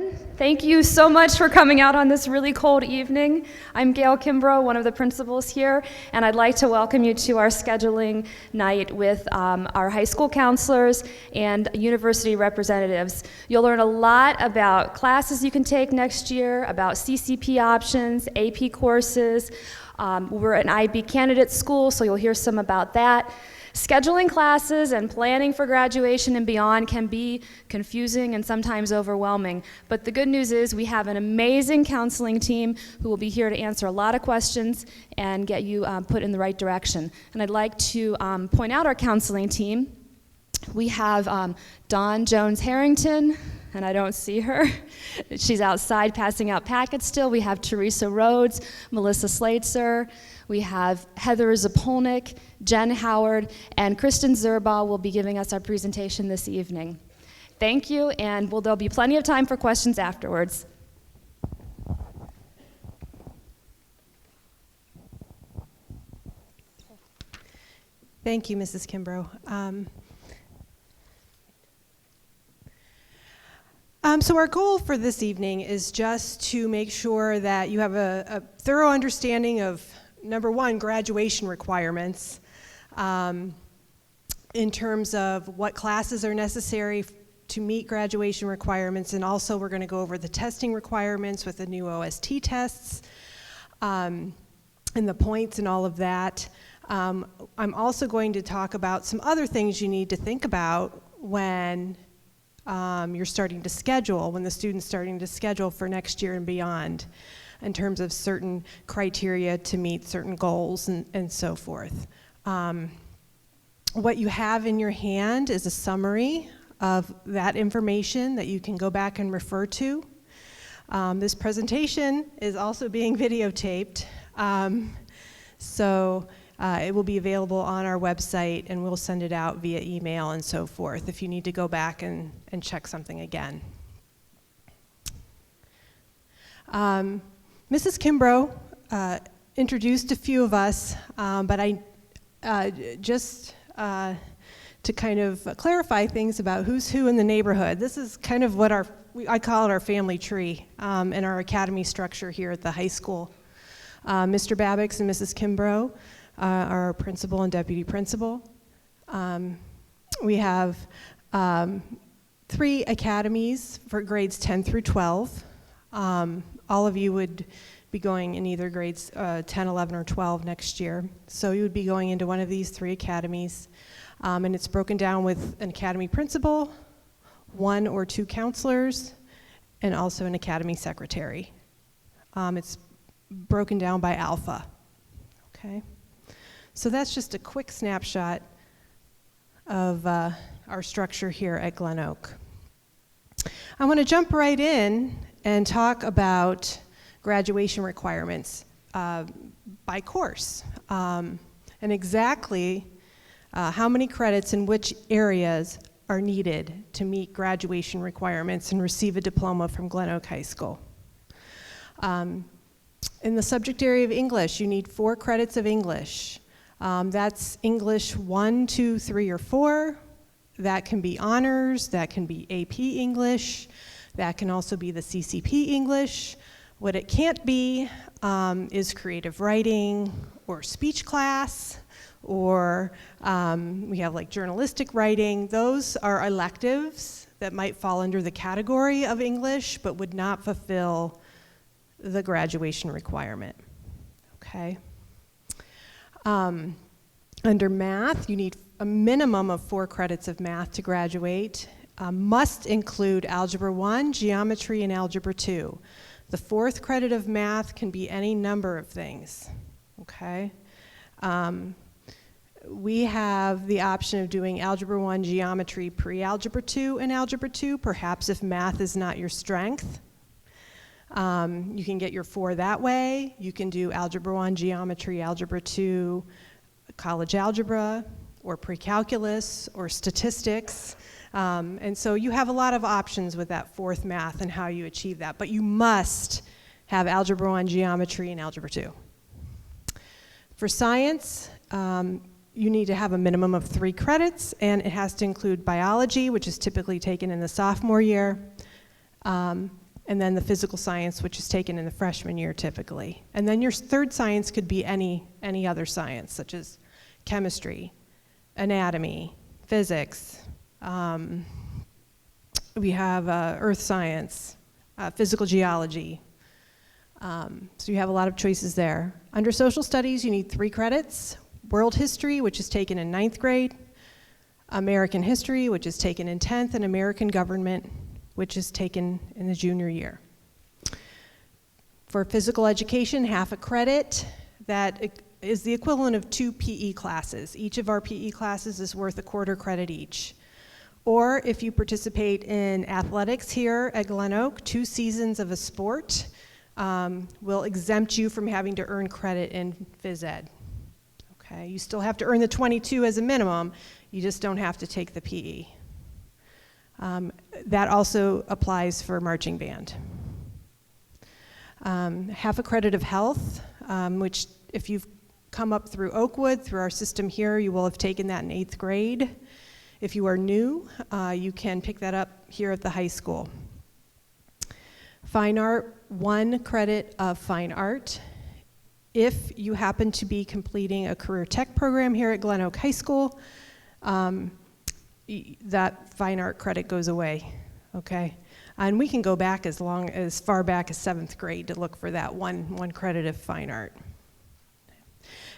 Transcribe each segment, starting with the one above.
gentlemen, thank you so much for coming out on this really cold evening. I'm Gail Kimbrough, one of the principals here, and I'd like to welcome you to our scheduling night with our high school counselors and university representatives. You'll learn a lot about classes you can take next year, about CCP options, AP courses. We're an IB candidate school, so you'll hear some about that. Scheduling classes and planning for graduation and beyond can be confusing and sometimes overwhelming, but the good news is we have an amazing counseling team who will be here to answer a lot of questions and get you put in the right direction. And I'd like to point out our counseling team. We have Dawn Jones-Harrington, and I don't see her. She's outside passing out packets still. We have Teresa Rhodes, Melissa Slater. We have Heather Zapolnik, Jen Howard, and Kristen Zerbaugh will be giving us our presentation this evening. Thank you, and there'll be plenty of time for questions afterwards. Thank you, Mrs. Kimbrough. So our goal for this evening is just to make sure that you have a thorough understanding of, number one, graduation requirements in terms of what classes are necessary to meet graduation requirements, and also we're going to go over the testing requirements with the new OST tests and the points and all of that. I'm also going to talk about some other things you need to think about when you're starting to schedule, when the student's starting to schedule for next year and beyond, in terms of certain criteria to meet certain goals and so forth. What you have in your hand is a summary of that information that you can go back and refer to. This presentation is also being videotaped, so it will be available on our website, and we'll send it out via email and so forth if you need to go back and check something again. Mrs. Kimbrough introduced a few of us, but just to kind of clarify things about who's who in the neighborhood. This is kind of what I call it our family tree in our academy structure here at the high school. Mr. Babbix and Mrs. Kimbrough are our principal and deputy principal. We have 3 academies for grades 10 through 12. All of you would be going in either grades 10, 11, or 12 next year. So you would be going into one of these 3 academies. And it's broken down with an academy principal, 1 or 2 counselors, and also an academy secretary. It's broken down by alpha, okay? So that's just a quick snapshot of our structure here at Glen Oak. I want to jump right in and talk about graduation requirements by course, and exactly how many credits in which areas are needed to meet graduation requirements and receive a diploma from Glen Oak High School. In the subject area of English, you need 4 credits of English. That's English 1, 2, 3, or 4. That can be honors, that can be AP English, that can also be the CCP English. What it can't be is creative writing or speech class, or we have like journalistic writing. Those are electives that might fall under the category of English but would not fulfill the graduation requirement, okay? Under math, you need a minimum of 4 credits of math to graduate. Must include Algebra 1, Geometry, and Algebra 2. The 4th credit of math can be any number of things, okay? We have the option of doing Algebra 1, Geometry, pre-Algebra 2, and Algebra 2, perhaps if math is not your strength. You can get your 4 that way. You can do Algebra 1, Geometry, Algebra 2, college algebra, or pre-calculus, or statistics. And so you have a lot of options with that 4th math and how you achieve that. But you must have Algebra 1, Geometry, and Algebra 2. For science, you need to have a minimum of 3 credits, and it has to include biology, which is typically taken in the sophomore year, and then the physical science, which is taken in the freshman year typically. And then your third science could be any other science, such as chemistry, anatomy, physics. We have earth science, physical geology. So you have a lot of choices there. Under social studies, you need 3 credits. World history, which is taken in 9th grade. American history, which is taken in 10th, and American government, which is taken in the junior year. For physical education, half a credit. That is the equivalent of 2 PE classes. Each of our PE classes is worth a quarter credit each. Or if you participate in athletics here at Glen Oak, 2 seasons of a sport will exempt you from having to earn credit in phys ed. Okay, you still have to earn the 22 as a minimum, you just don't have to take the PE. That also applies for marching band. Half a credit of health, which if you've come up through Oakwood, through our system here, you will have taken that in 8th grade. If you are new, you can pick that up here at the high school. Fine art, 1 credit of fine art. If you happen to be completing a career tech program here at Glen Oak High School, that fine art credit goes away, okay? And we can go back as far back as 7th grade to look for that one credit of fine art.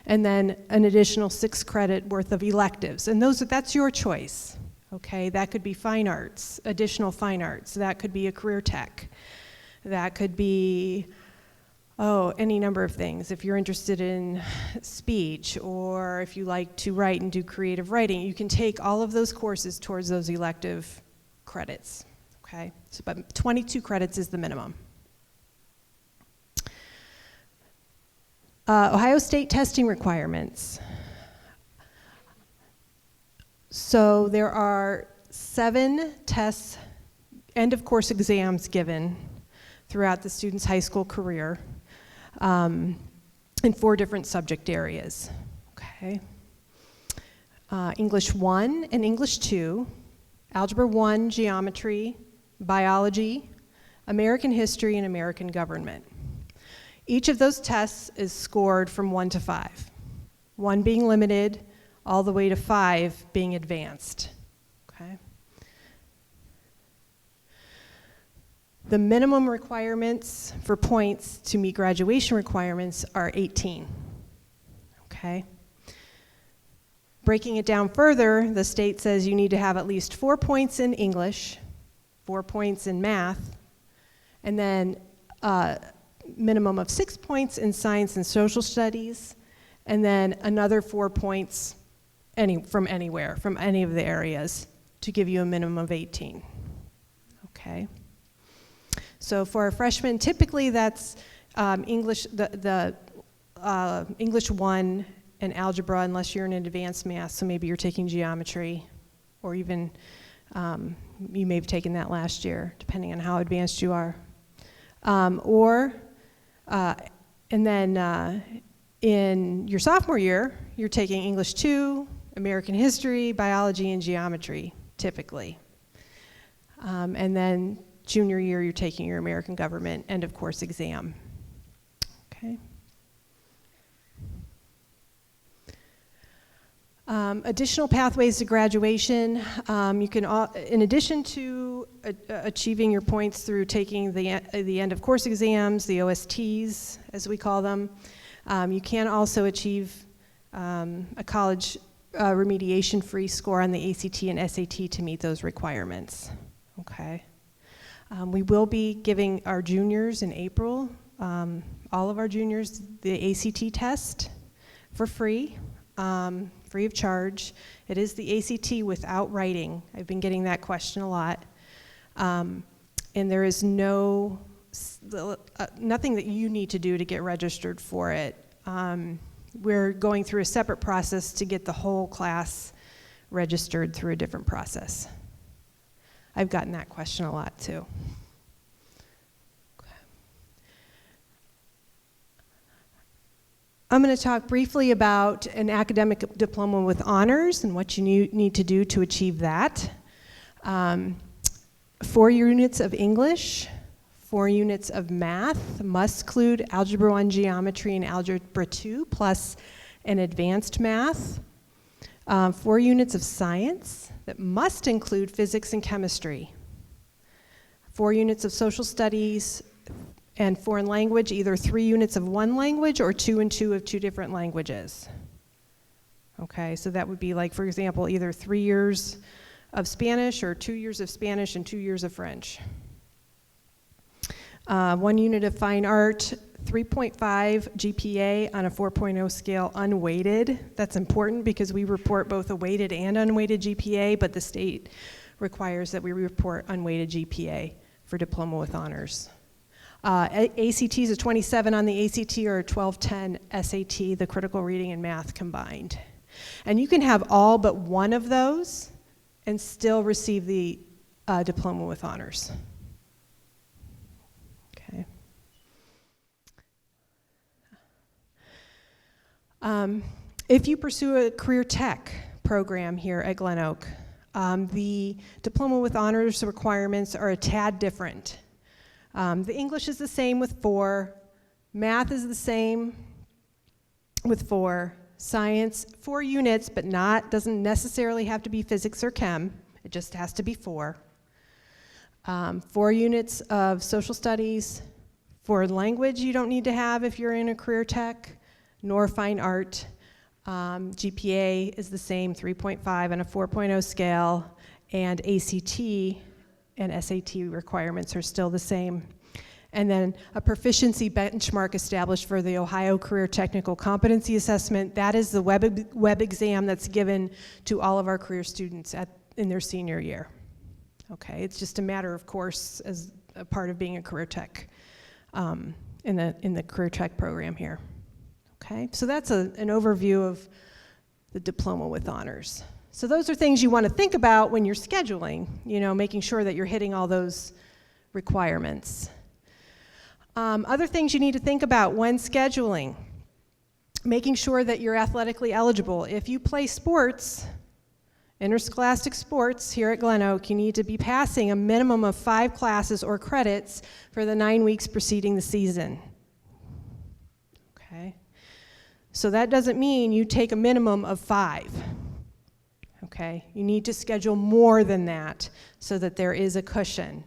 And then an additional 6 credit worth of electives, and that's your choice, okay? That could be fine arts, additional fine arts. That could be a career tech. That could be, any number of things. If you're interested in speech, or if you like to write and do creative writing, you can take all of those courses towards those elective credits, okay? So, but 22 credits is the minimum. Ohio State testing requirements. So there are 7 tests, end of course exams given throughout the student's high school career in 4 different subject areas, okay? English 1 and English 2, Algebra 1, Geometry, Biology, American History, and American Government. Each of those tests is scored from 1 to 5, 1 being limited, all the way to 5 being advanced, okay? The minimum requirements for points to meet graduation requirements are 18, okay? Breaking it down further, the state says you need to have at least 4 points in English, 4 points in math, and then minimum of 6 points in science and social studies, and then another 4 points from anywhere, from any of the areas, to give you a minimum of 18, okay? So for a freshman, typically that's English, English 1 and algebra, unless you're in an advanced math, so maybe you're taking geometry, or even you may have taken that last year, depending on how advanced you are. And then in your sophomore year, you're taking English 2, American history, biology, and geometry, typically. And then junior year, you're taking your American government end of course exam, okay? Additional pathways to graduation. You can, in addition to achieving your points through taking the end of course exams, the OSTs, as we call them, you can also achieve a college remediation-free score on the ACT and SAT to meet those requirements, okay? We will be giving our juniors in April, all of our juniors, the ACT test for free. Free of charge. It is the ACT without writing. I've been getting that question a lot. And there is nothing that you need to do to get registered for it. We're going through a separate process to get the whole class registered through a different process. I've gotten that question a lot too. I'm going to talk briefly about an academic diploma with honors and what you need to do to achieve that. 4 units of English, 4 units of math must include Algebra 1 geometry and Algebra 2 plus an advanced math. 4 units of science that must include physics and chemistry. 4 units of social studies and foreign language, either 3 units of one language or 2 and 2 of 2 different languages. Okay, so that would be like, for example, either 3 years of Spanish or 2 years of Spanish and 2 years of French. 1 unit of fine art, 3.5 GPA on a 4.0 scale unweighted. That's important because we report both a weighted and unweighted GPA, but the state requires that we report unweighted GPA for diploma with honors. ACTs a 27 on the ACT or a 1210 SAT, the critical reading and math combined. And you can have all but one of those and still receive the diploma with honors. Okay. If you pursue a career tech program here at Glen Oak, the diploma with honors requirements are a tad different. The English is the same with 4, math is the same with 4, science 4 units, but doesn't necessarily have to be physics or chem. It just has to be 4. 4 units of social studies. For language, you don't need to have if you're in a career tech, nor fine art. GPA is the same, 3.5 on a 4.0 scale, and ACT and SAT requirements are still the same. And then a proficiency benchmark established for the Ohio Career Technical Competency Assessment. That is the web exam that's given to all of our career students in their senior year. Okay, it's just a matter of course as a part of being a career tech in the career tech program here. Okay, so that's an overview of the diploma with honors. So those are things you want to think about when you're scheduling, making sure that you're hitting all those requirements. Other things you need to think about when scheduling, making sure that you're athletically eligible. If you play sports, interscholastic sports here at Glen Oak, you need to be passing a minimum of 5 classes or credits for the 9 weeks preceding the season. Okay, so that doesn't mean you take a minimum of 5. Okay, you need to schedule more than that so that there is a cushion.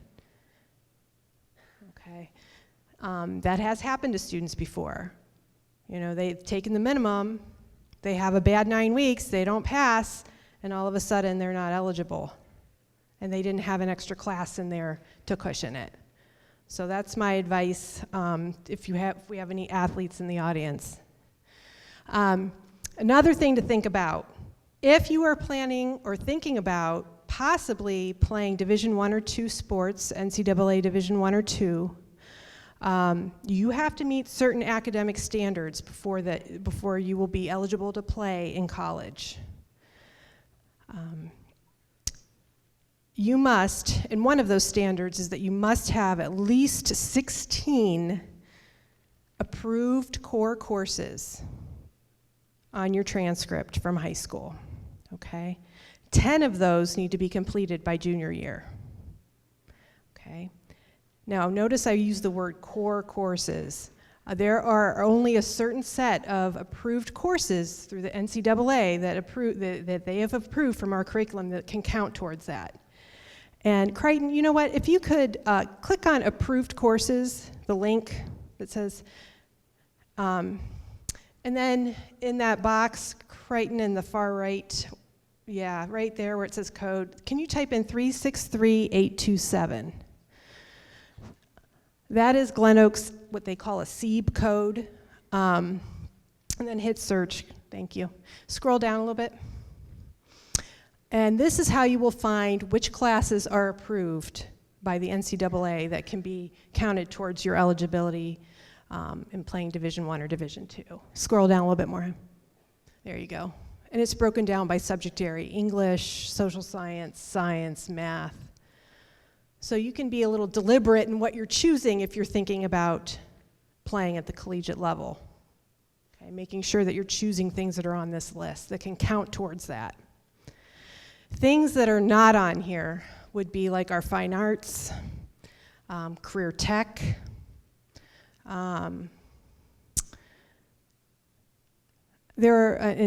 Okay, that has happened to students before. They've taken the minimum, they have a bad 9 weeks, they don't pass, and all of a sudden they're not eligible. And they didn't have an extra class in there to cushion it. So that's my advice if we have any athletes in the audience. Another thing to think about, if you are planning or thinking about possibly playing Division I or II sports, NCAA Division I or II, you have to meet certain academic standards before you will be eligible to play in college. You must, and one of those standards is that you must have at least 16 approved core courses on your transcript from high school, okay? 10 of those need to be completed by junior year, okay? Now, notice I use the word core courses. There are only a certain set of approved courses through the NCAA that they have approved from our curriculum that can count towards that. And Crichton, you know what? If you could click on approved courses, the link that says, and then in that box, Crichton in the far right, yeah, right there where it says code, can you type in 363827? That is Glen Oak's, what they call a SEEB code. And then hit search, thank you. Scroll down a little bit. And this is how you will find which classes are approved by the NCAA that can be counted towards your eligibility in playing Division I or Division II. Scroll down a little bit more. There you go. And it's broken down by subject area: English, social science, science, math. So you can be a little deliberate in what you're choosing if you're thinking about playing at the collegiate level. Okay, making sure that you're choosing things that are on this list that can count towards that. Things that are not on here would be like our fine arts, career tech. And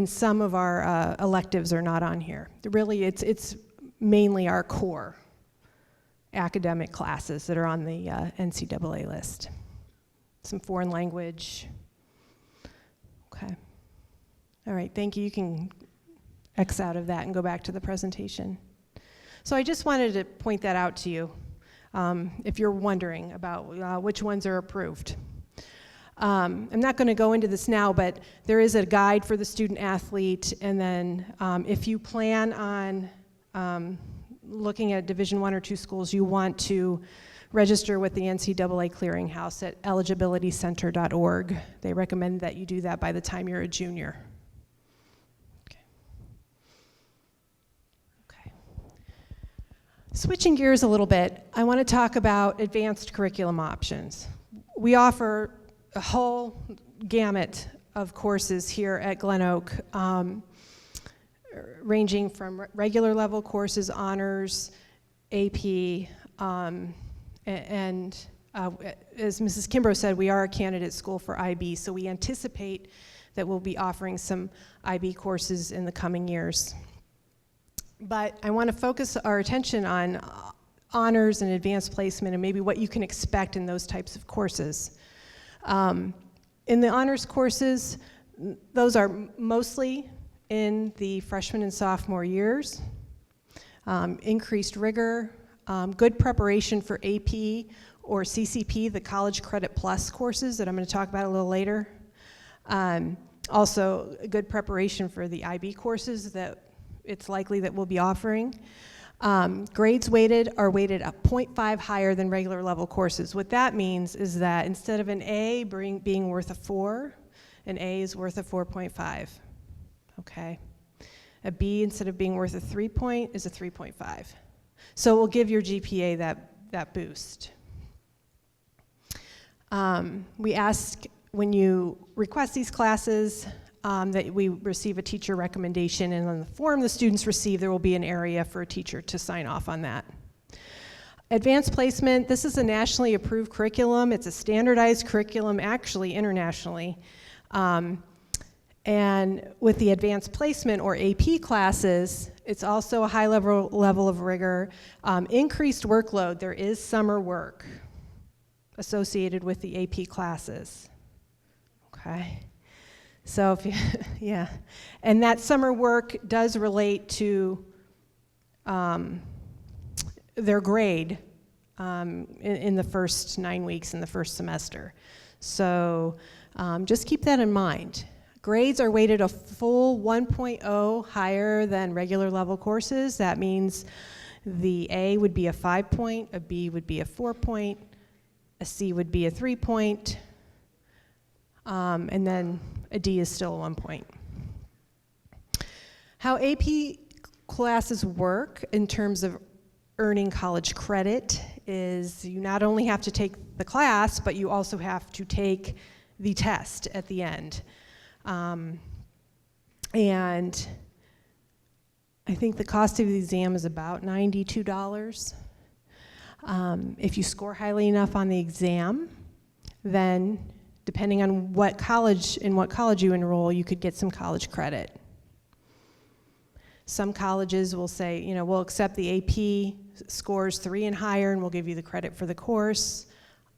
some of our electives are not on here. Really, it's mainly our core academic classes that are on the NCAA list. Some foreign language. Okay. All right, thank you. You can X out of that and go back to the presentation. So I just wanted to point that out to you if you're wondering about which ones are approved. I'm not going to go into this now, but there is a guide for the student athlete, and then if you plan on looking at Division I or II schools, you want to register with the NCAA Clearinghouse at eligibilitycenter.org. They recommend that you do that by the time you're a junior. Okay. Switching gears a little bit, I want to talk about advanced curriculum options. We offer a whole gamut of courses here at Glen Oak, ranging from regular level courses, honors, AP, and as Mrs. Kimbrough said, we are a candidate school for IB, so we anticipate that we'll be offering some IB courses in the coming years. But I want to focus our attention on honors and advanced placement and maybe what you can expect in those types of courses. In the honors courses, those are mostly in the freshman and sophomore years. Increased rigor, good preparation for AP or CCP, the College Credit Plus courses that I'm going to talk about a little later. Also, good preparation for the IB courses that it's likely that we'll be offering. Grades weighted are weighted a 0.5 higher than regular level courses. What that means is that instead of an A being worth a 4, an A is worth a 4.5, okay? A B, instead of being worth a 3 point, is a 3.5. So it will give your GPA that boost. We ask when you request these classes that we receive a teacher recommendation, and on the form the students receive, there will be an area for a teacher to sign off on that. Advanced placement, this is a nationally approved curriculum. It's a standardized curriculum, actually internationally. And with the advanced placement or AP classes, it's also a high level of rigor. Increased workload, there is summer work associated with the AP classes, okay? So if you, yeah, and that summer work does relate to their grade in the first 9 weeks in the first semester. So just keep that in mind. Grades are weighted a full 1.0 higher than regular level courses. That means the A would be a 5 point, a B would be a 4 point, a C would be a 3 point, and then a D is still a 1 point. How AP classes work in terms of earning college credit is you not only have to take the class, but you also have to take the test at the end. And I think the cost of the exam is about $92. If you score highly enough on the exam, then depending on what college you enroll, you could get some college credit. Some colleges will say, you know, we'll accept the AP scores 3 and higher and we'll give you the credit for the course.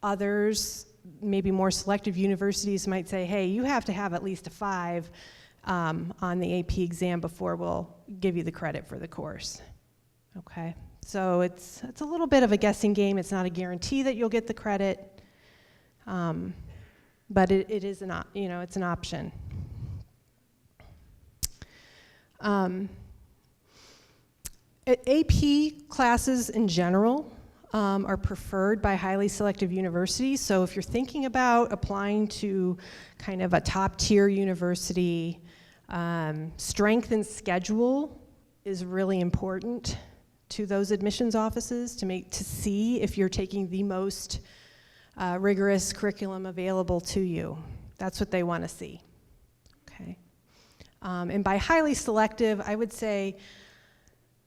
Others, maybe more selective universities might say, hey, you have to have at least a 5 on the AP exam before we'll give you the credit for the course. Okay, so it's a little bit of a guessing game. It's not a guarantee that you'll get the credit, but it is it's an option. AP classes in general are preferred by highly selective universities. So if you're thinking about applying to kind of a top tier university, strength and schedule is really important to those admissions offices to see if you're taking the most rigorous curriculum available to you. That's what they want to see. Okay. And by highly selective, I would say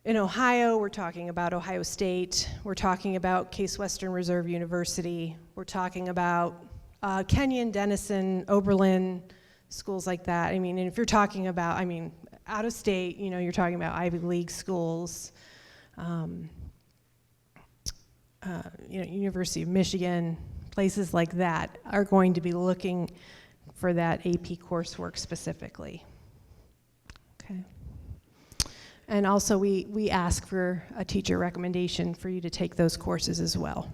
In Ohio, we're talking about Ohio State. We're talking about Case Western Reserve University. We're talking about Kenyon, Denison, Oberlin, schools like that. I mean, and if you're talking about, I mean, out of state, you know, you're talking about Ivy League schools, you know, University of Michigan, places like that are going to be looking for that AP coursework specifically. Okay. And also we ask for a teacher recommendation for you to take those courses as well.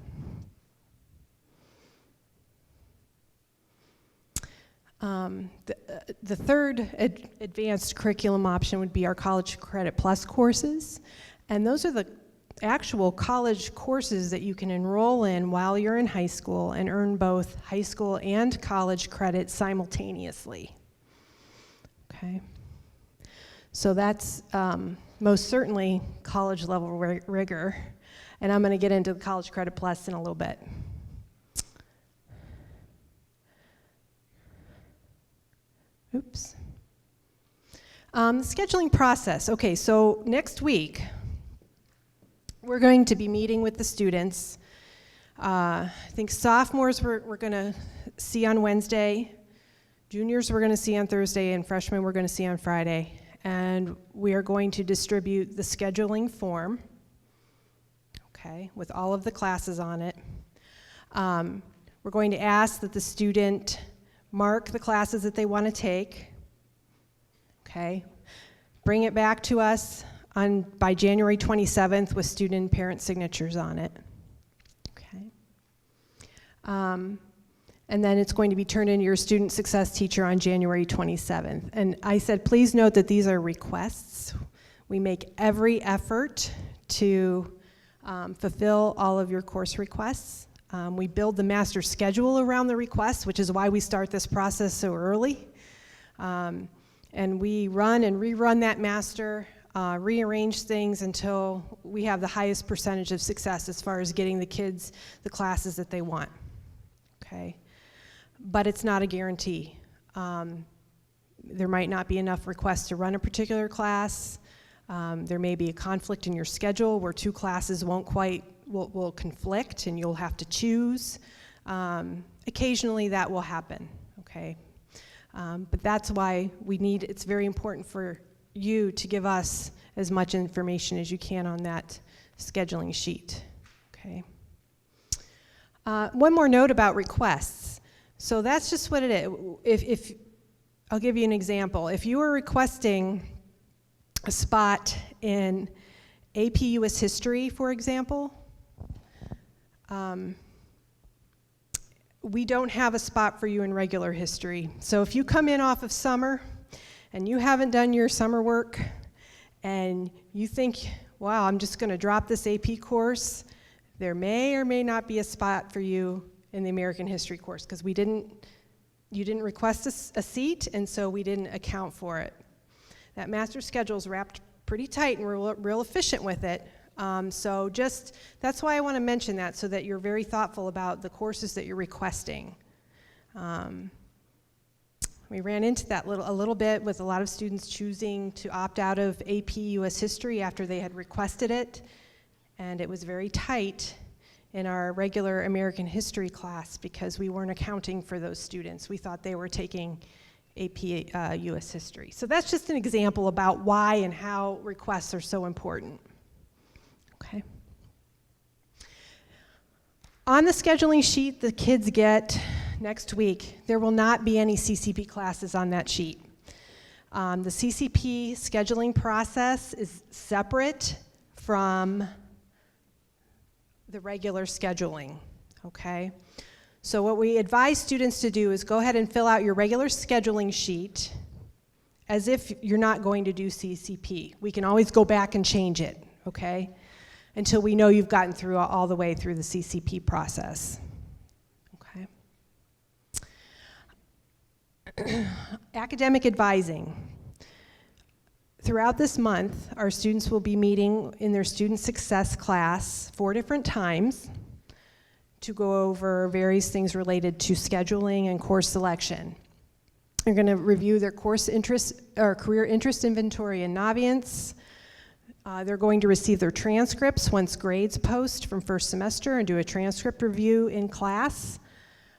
The third advanced curriculum option would be our College Credit Plus courses. And those are the actual college courses that you can enroll in while you're in high school and earn both high school and college credit simultaneously. Okay. So that's most certainly college level rigor. And I'm going to get into the College Credit Plus in a little bit. Oops. The scheduling process. Okay, so next week, we're going to be meeting with the students. I think sophomores we're going to see on Wednesday, juniors we're going to see on Thursday, and freshmen we're going to see on Friday. And we are going to distribute the scheduling form, okay, with all of the classes on it. We're going to ask that the student mark the classes that they want to take, okay, bring it back to us by January 27th with student and parent signatures on it, okay. And then it's going to be turned into your student success teacher on January 27th. And I said, please note that these are requests. We make every effort to fulfill all of your course requests. We build the master schedule around the requests, which is why we start this process so early. And we run and rerun that master, rearrange things until we have the highest percentage of success as far as getting the kids the classes that they want, okay? But it's not a guarantee. There might not be enough requests to run a particular class. There may be a conflict in your schedule where two classes will conflict and you'll have to choose. Occasionally that will happen, okay? But that's why it's very important for you to give us as much information as you can on that scheduling sheet, okay? One more note about requests. So that's just what it is. If I'll give you an example. If you are requesting a spot in AP US History, for example, we don't have a spot for you in regular history. So if you come in off of summer and you haven't done your summer work and you think, wow, I'm just going to drop this AP course, there may or may not be a spot for you in the American History course because you didn't request a seat, and so we didn't account for it. That master schedule is wrapped pretty tight and we're real efficient with it. So that's why I want to mention that, so that you're very thoughtful about the courses that you're requesting. We ran into that a little bit with a lot of students choosing to opt out of AP US History after they had requested it, and it was very tight in our regular American History class because we weren't accounting for those students. We thought they were taking AP US History. So that's just an example about why and how requests are so important. Okay. On the scheduling sheet the kids get next week, there will not be any CCP classes on that sheet. The CCP scheduling process is separate from the regular scheduling, okay? So what we advise students to do is go ahead and fill out your regular scheduling sheet as if you're not going to do CCP. We can always go back and change it, okay? Until we know you've gotten through all the way through the CCP process, okay? Academic advising. Throughout this month, our students will be meeting in their student success class 4 different times to go over various things related to scheduling and course selection. They're going to review their course interest or career interest inventory and Naviance. They're going to receive their transcripts once grades post from first semester and do a transcript review in class.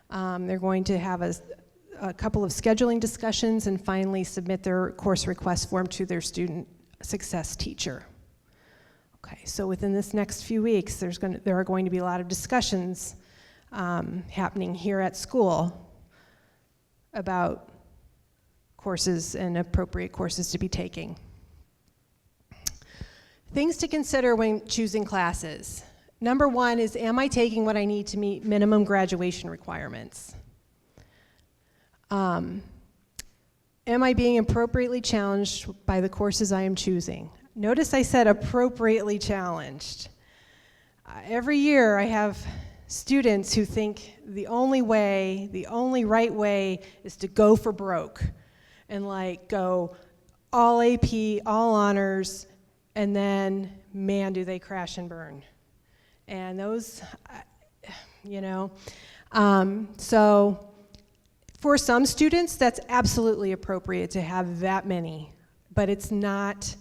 They're going to have a couple of scheduling discussions and finally submit their course request form to their student success teacher. Okay, so within this next few weeks, there are going to be a lot of discussions happening here at school about courses and appropriate courses to be taking. Things to consider when choosing classes. Number one is, am I taking what I need to meet minimum graduation requirements? Am I being appropriately challenged by the courses I am choosing? Notice I said appropriately challenged. Every year I have students who think the only right way is to go for broke and like go all AP, all honors, and then, man, do they crash and burn. And those, so for some students, that's absolutely appropriate to have that many, but it's not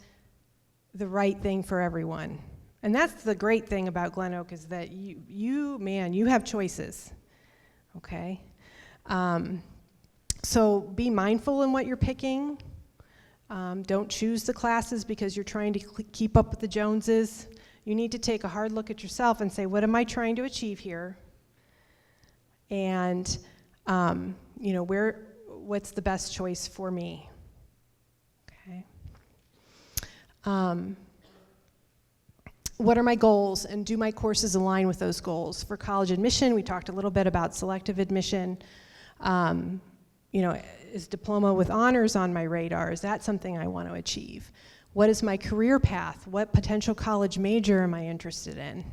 the right thing for everyone. And that's the great thing about Glen Oak, is that you have choices, okay? So be mindful in what you're picking. Don't choose the classes because you're trying to keep up with the Joneses. You need to take a hard look at yourself and say, what am I trying to achieve here? And, what's the best choice for me? Okay. What are my goals, and do my courses align with those goals? For college admission, we talked a little bit about selective admission. Is diploma with honors on my radar? Is that something I want to achieve? What is my career path? What potential college major am I interested in?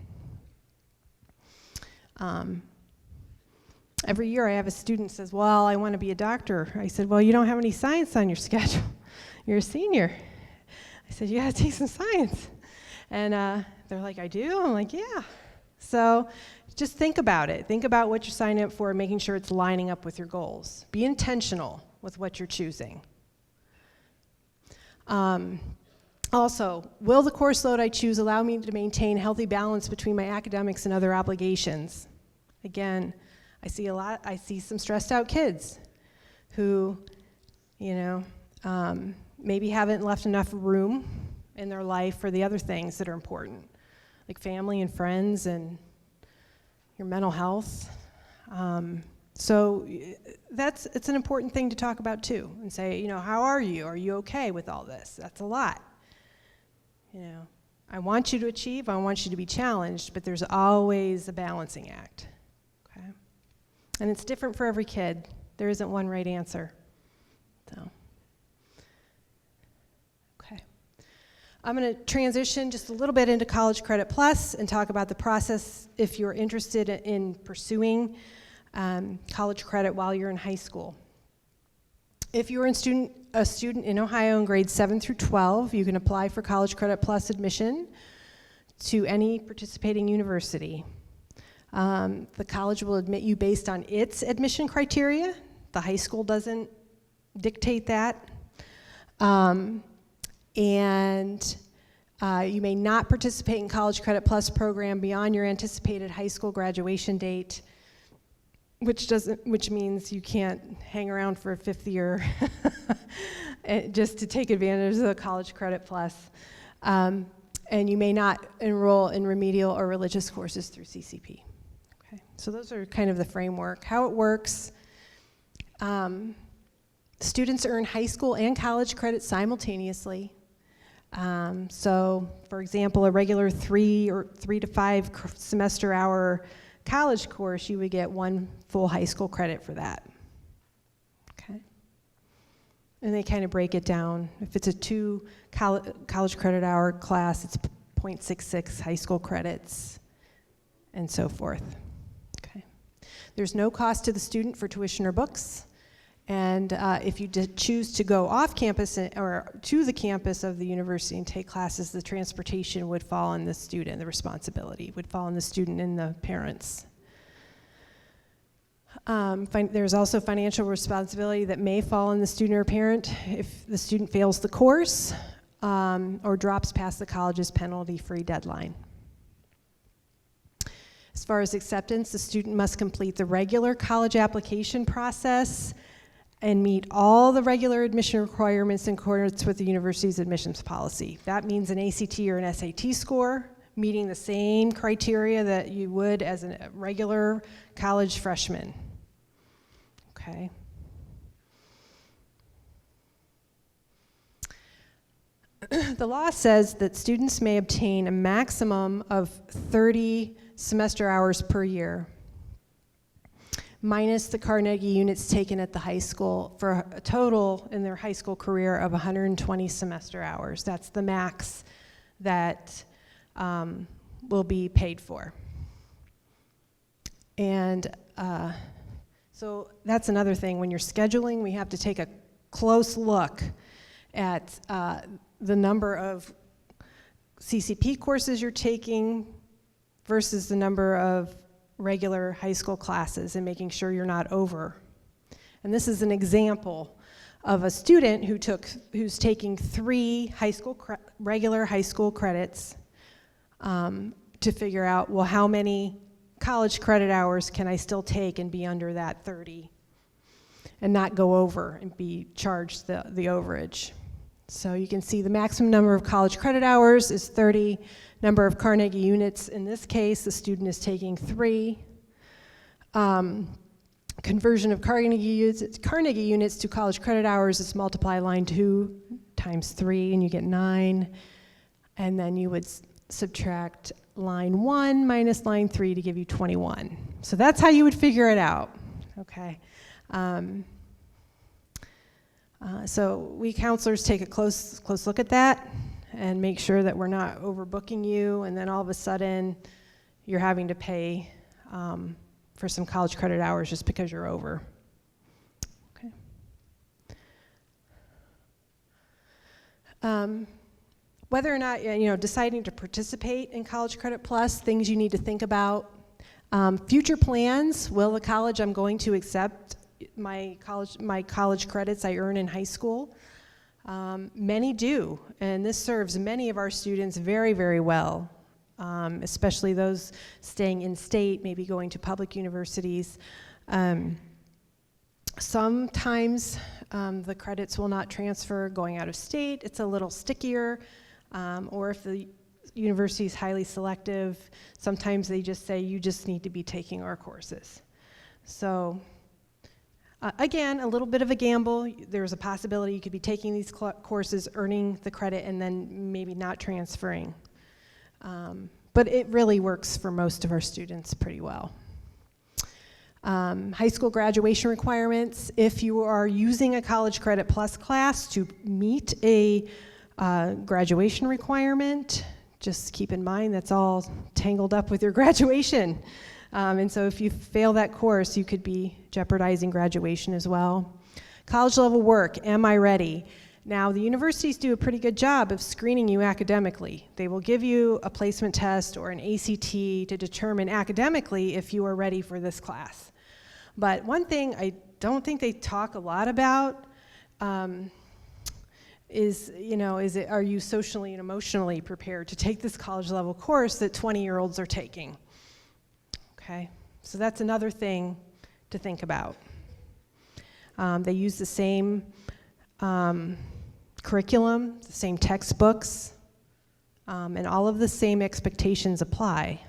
Every year I have a student says, well, I want to be a doctor. I said, well, you don't have any science on your schedule. You're a senior. I said, you got to take some science. And they're like, I do? I'm like, yeah. So just think about it. Think about what you're signing up for and making sure it's lining up with your goals. Be intentional with what you're choosing. Also, will the course load I choose allow me to maintain healthy balance between my academics and other obligations? Again, I see some stressed out kids who, maybe haven't left enough room in their life for the other things that are important, like family and friends and your mental health. So it's an important thing to talk about too, and say, how are you? Are you okay with all this? That's a lot. I want you to achieve, I want you to be challenged, but there's always a balancing act, okay? And it's different for every kid. There isn't one right answer, so. Okay. I'm gonna transition just a little bit into College Credit Plus and talk about the process if you're interested in pursuing college credit while you're in high school. If you're a student in Ohio in grades 7 through 12, you can apply for College Credit Plus admission to any participating university. The college will admit you based on its admission criteria. The high school doesn't dictate that. And you may not participate in College Credit Plus program beyond your anticipated high school graduation date, which means you can't hang around for a fifth year just to take advantage of the College Credit Plus. And you may not enroll in remedial or religious courses through CCP. Okay, so those are kind of the framework. How it works, students earn high school and college credit simultaneously. So, for example, a regular 3 to 5 semester hour college course, you would get 1 full high school credit for that. Okay. And they kind of break it down. If it's a 2 college credit hour class, it's 0.66 high school credits, and so forth. Okay. There's no cost to the student for tuition or books. And if you choose to go off campus or to the campus of the university and take classes, the transportation would fall on the student, the responsibility would fall on the student and the parents. There's also financial responsibility that may fall on the student or parent if the student fails the course. or drops past the college's penalty-free deadline. As far as acceptance, the student must complete the regular college application process and meet all the regular admission requirements in accordance with the university's admissions policy. That means an ACT or an SAT score, meeting the same criteria that you would as a regular college freshman. Okay. The law says that students may obtain a maximum of 30 semester hours per year, minus the Carnegie units taken at the high school, for a total in their high school career of 120 semester hours. That's the max that will be paid for. And so that's another thing. When you're scheduling, we have to take a close look at the number of CCP courses you're taking versus the number of regular high school classes, and making sure you're not over. And this is an example of a student who's taking 3 regular high school credits to figure out, well, how many college credit hours can I still take and be under that 30 and not go over and be charged the overage. So you can see the maximum number of college credit hours is 30. Number of Carnegie units, in this case, the student is taking 3. Conversion of Carnegie units to college credit hours is multiply line 2 times 3, and you get 9. And then you would subtract line 1 minus line 3 to give you 21. So that's how you would figure it out, okay? So we counselors take a close look at that and make sure that we're not overbooking you, and then all of a sudden you're having to pay for some college credit hours just because you're over. Okay. Whether or not, deciding to participate in College Credit Plus, things you need to think about. Future plans: will the college I'm going to accept my college credits I earn in high school? Many do, and this serves many of our students very, very well, especially those staying in state, maybe going to public universities. Sometimes the credits will not transfer going out of state. It's a little stickier, or if the university is highly selective, sometimes they just say, you just need to be taking our courses. So again, a little bit of a gamble. There's a possibility you could be taking these courses, earning the credit, and then maybe not transferring. But it really works for most of our students pretty well. High school graduation requirements: if you are using a College Credit Plus class to meet a graduation requirement, just keep in mind that's all tangled up with your graduation. And so if you fail that course, you could be jeopardizing graduation as well. College level work: am I ready? Now, the universities do a pretty good job of screening you academically. They will give you a placement test or an ACT to determine academically if you are ready for this class. But one thing I don't think they talk a lot about is are you socially and emotionally prepared to take this college level course that 20-year-olds are taking? Okay, so that's another thing to think about. They use the same curriculum, the same textbooks, and all of the same expectations apply.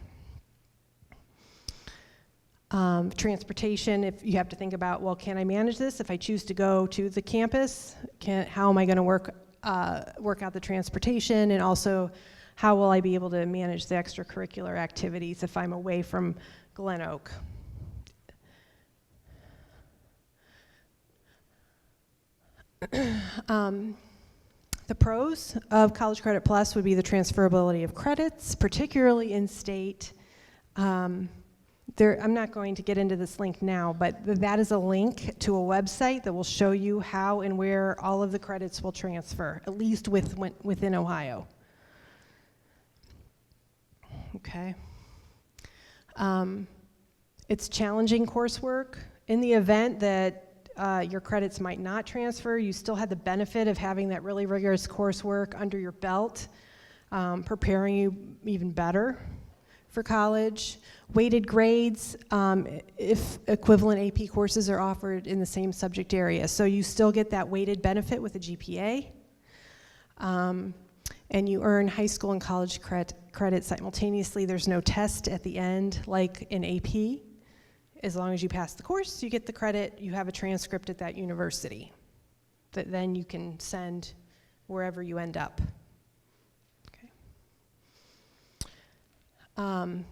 Transportation: if you have to think about, well, can I manage this if I choose to go to the campus? How am I going to work out the transportation, and also how will I be able to manage the extracurricular activities if I'm away from Glen Oak? The pros of College Credit Plus would be the transferability of credits, particularly in state. I'm not going to get into this link now, but that is a link to a website that will show you how and where all of the credits will transfer, at least within Ohio. Okay. It's challenging coursework. In the event that your credits might not transfer. You still had the benefit of having that really rigorous coursework under your belt, preparing you even better for college. Weighted grades, if equivalent AP courses are offered in the same subject area. So you still get that weighted benefit with a GPA. And you earn high school and college credit simultaneously. There's no test at the end like in AP. As long as you pass the course, you get the credit, you have a transcript at that university that then you can send wherever you end up. Okay.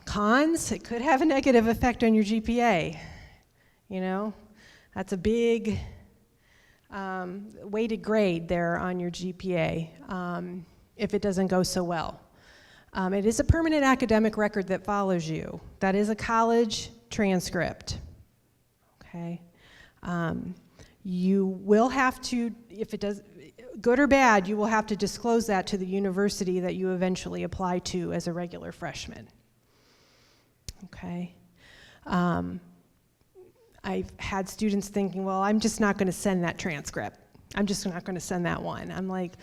Cons, it could have a negative effect on your GPA. You know, that's a big weighted grade there on your GPA if it doesn't go so well. It is a permanent academic record that follows you. That is a college transcript, okay? You will have to, if it does, good or bad, you will have to disclose that to the university that you eventually apply to as a regular freshman, okay? I've had students thinking, well, I'm just not gonna send that transcript. I'm just not gonna send that one. I'm like,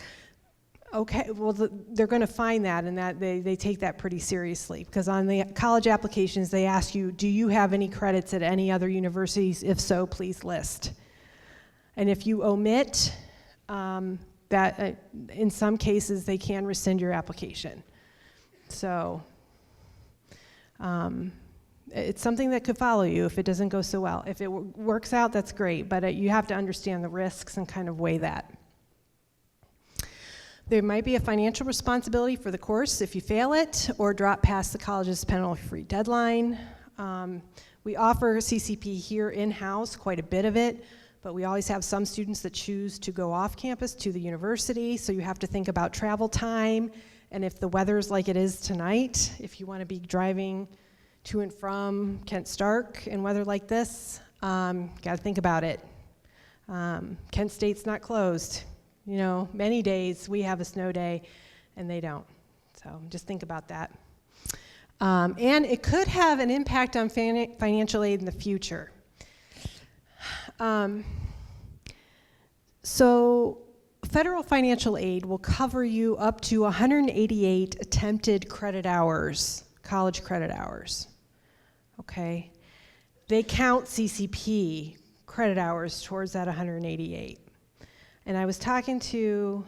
okay, well, they're going to find that, and that they take that pretty seriously, because on the college applications, they ask you, do you have any credits at any other universities? If so, please list. And if you omit that, in some cases, they can rescind your application. So it's something that could follow you if it doesn't go so well. If it works out, that's great, but you have to understand the risks and kind of weigh that. There might be a financial responsibility for the course if you fail it or drop past the college's penalty-free deadline. We offer CCP here in-house, quite a bit of it, but we always have some students that choose to go off campus to the university, so you have to think about travel time, and if the weather's like it is tonight, if you want to be driving to and from Kent Stark in weather like this, got to think about it. Kent State's not closed. You know, many days we have a snow day and they don't. So just think about that. And it could have an impact on financial aid in the future. So federal financial aid will cover you up to 188 attempted credit hours, college credit hours. Okay? They count CCP credit hours towards that 188. And I was talking to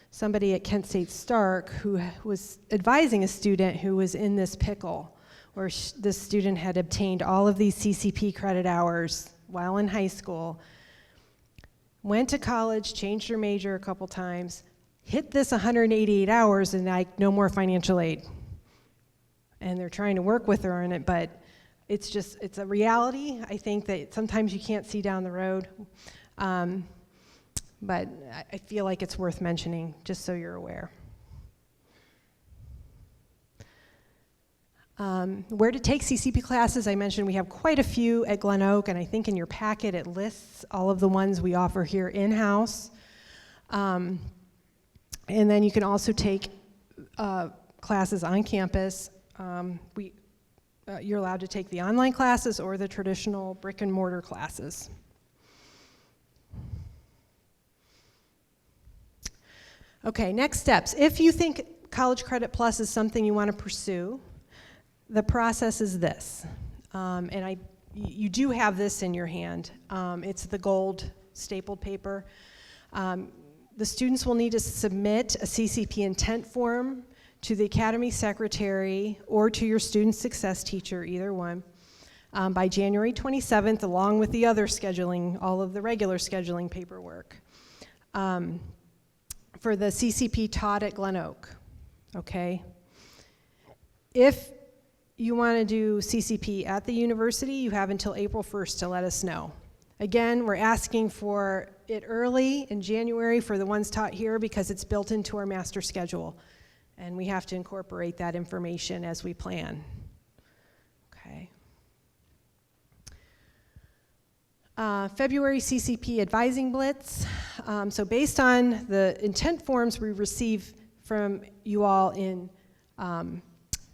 somebody at Kent State Stark who was advising a student who was in this pickle, where this student had obtained all of these CCP credit hours while in high school, went to college, changed her major a couple times, hit this 188 hours, and like, no more financial aid. And they're trying to work with her on it, but it's a reality. I think that sometimes you can't see down the road. But I feel like it's worth mentioning, just so you're aware. Where to take CCP classes, I mentioned we have quite a few at Glen Oak, and I think in your packet it lists all of the ones we offer here in-house. And then you can also take classes on campus. You're allowed to take the online classes or the traditional brick and mortar classes. Okay, next steps. If you think College Credit Plus is something you want to pursue, the process is this. You do have this in your hand. It's the gold stapled paper. The students will need to submit a CCP intent form to the Academy Secretary or to your Student Success teacher, either one, by January 27th, along with the other scheduling, all of the regular scheduling paperwork. For the CCP taught at Glen Oak, okay? If you want to do CCP at the university, you have until April 1st to let us know. Again, we're asking for it early in January for the ones taught here because it's built into our master schedule, and we have to incorporate that information as we plan, okay? February CCP Advising Blitz. So based on the intent forms we receive from you all in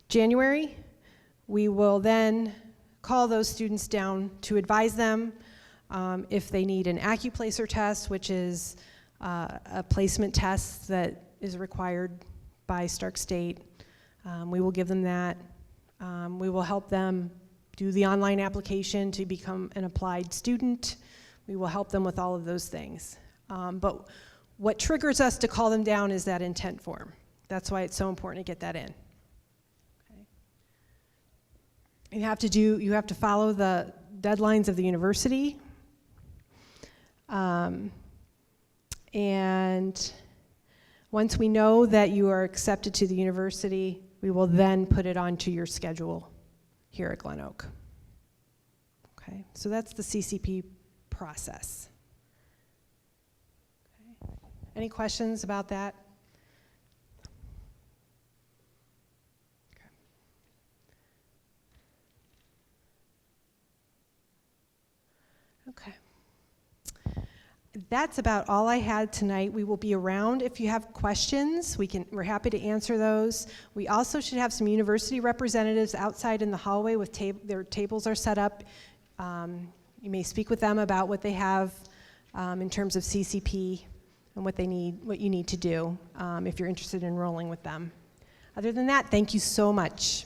January, we will then call those students down to advise them If they need an AccuPlacer test, which is a placement test that is required by Stark State, we will give them that. We will help them do the online application to become an applied student. We will help them with all of those things. But what triggers us to call them down is that intent form. That's why it's so important to get that in. Okay. You have to follow the deadlines of the university. And once we know that you are accepted to the university, we will then put it onto your schedule here at Glen Oak. Okay, so that's the CCP process. Okay. Any questions about that? Okay. That's about all I had tonight. We will be around if you have questions. We're happy to answer those. We also should have some university representatives outside in the hallway with their tables are set up. You may speak with them about what they have in terms of CCP and what you need to do if you're interested in enrolling with them. Other than that, thank you so much.